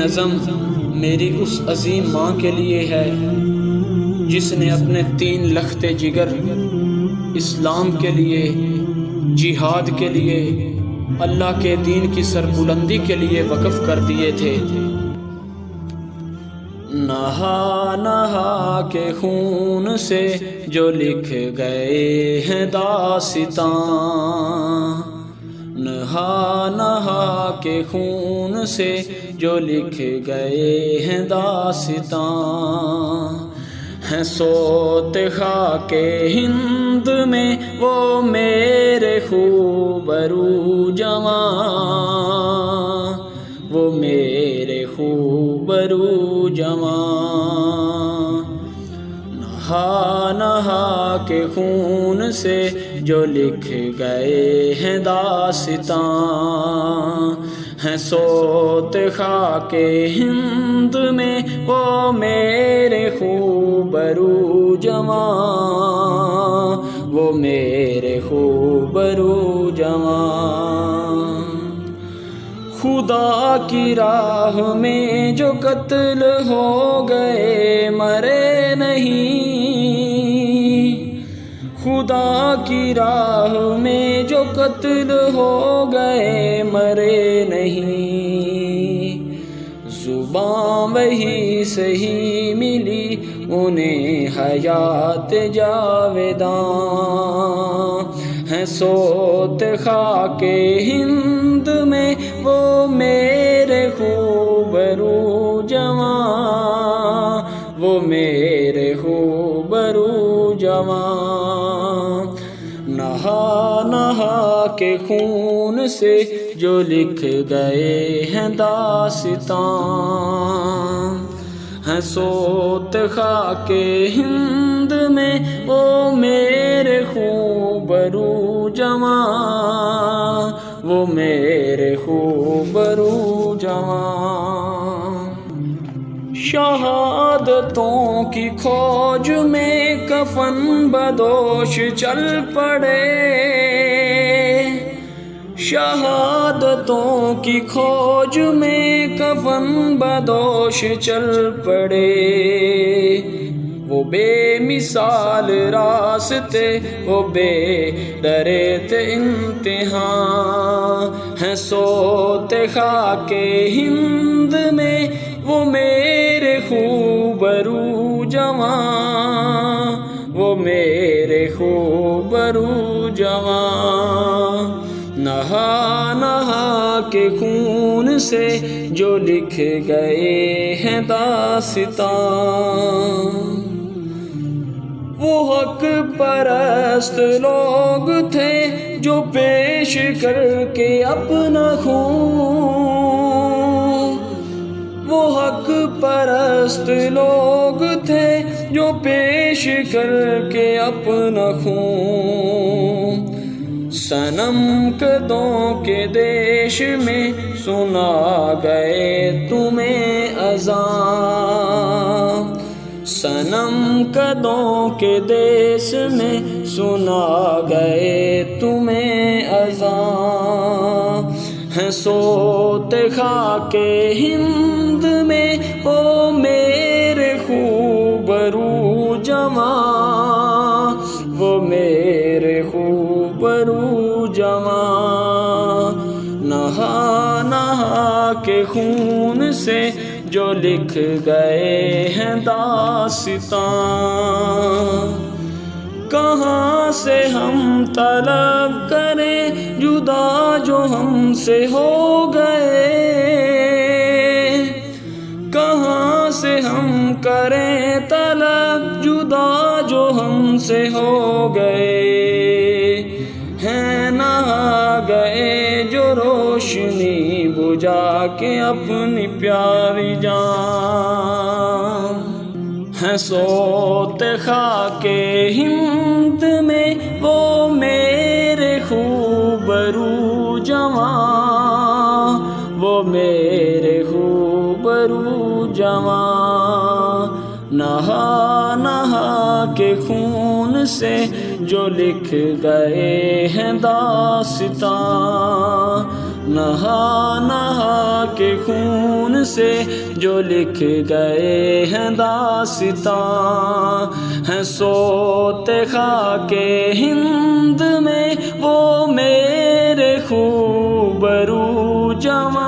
نظم میری اس عظیم ماں کے لیے ہے جس نے اپنے 3 لخت جگر اسلام کے لیے، جہاد کے لیے، اللہ کے دین کی سربلندی کے لیے وقف کر دیے تھے۔ نہا نہا کے خون سے جو لکھ گئے ہیں داستاں، نہا نہا کے خون سے جو لکھ گئے ہیں داستاں، ہیں سوت خاک ہند میں وہ میرے خوبرو جوان، وہ میرے خوبرو جوان۔ نہا نہا کے خون سے جو لکھ گئے ہیں داستاں، ہیں سوت خاک ہند میں وہ میرے خوبرو جوان، وہ میرے خوبرو جوان۔ خدا کی راہ میں جو قتل ہو گئے مرے نہیں، خدا کی راہ میں جو قتل ہو گئے مرے نہیں، زباں وہی صحیح ملی انہیں حیات جاویداں، ہیں سوت خاک ہند میں وہ میرے خوبرو جوان، وہ میرے خوبرو جوان۔ نہا نہا کے خون سے جو لکھ گئے ہیں داستاں، ہیں سوت خاک ہند میں وہ میرے خوبرو جوان، وہ میرے خوبرو جوان۔ شہادتوں کی کھوج میں کفن بدوش چل پڑے، شہادتوں کی کھوج میں کفن بدوش چل پڑے، وہ بے مثال راستے وہ بے درت امتحان، ہیں سوت خاک ہند میں وہ میرے خوبرو جوان، وہ میرے خوبرو جوان۔ نہا نہا کے خون سے جو لکھ گئے ہیں داستاں، وہ حق پرست لوگ تھے جو پیش کر کے اپنا خون، وہ حق پرست لوگ تھے جو پیش کر کے اپنا خون، صنم قدوں کے دیش میں سنا گئے تمہیں اذان، صنم قدوں کے دیش میں سنا گئے تمہیں اذان، ہیں سوت خاک ہند میں او میرے خوبرو جوان، وہ میرے خوبرو جوان۔ نہا نہا کے خون سے جو لکھ گئے ہیں داستاں، کہاں سے ہم طلب کریں جدا جو ہم سے ہو گئے، کہاں سے ہم کریں طلب جدا جو ہم سے ہو گئے، ہیں نہا گئے جو روشنی بجھا کے اپنی پیاری جان، ہیں سوت خاک ہند میں وہ میرے خوبرو جوان، وہ میرے خوبرو جوان۔ نہا نہا کے خون سے جو لکھ گئے ہیں داستاں، نہا نہا کے خون سے جو لکھ گئے ہیں داستاں ہیں سوتے خاک ہند میں وہ میرے خوبرو جوان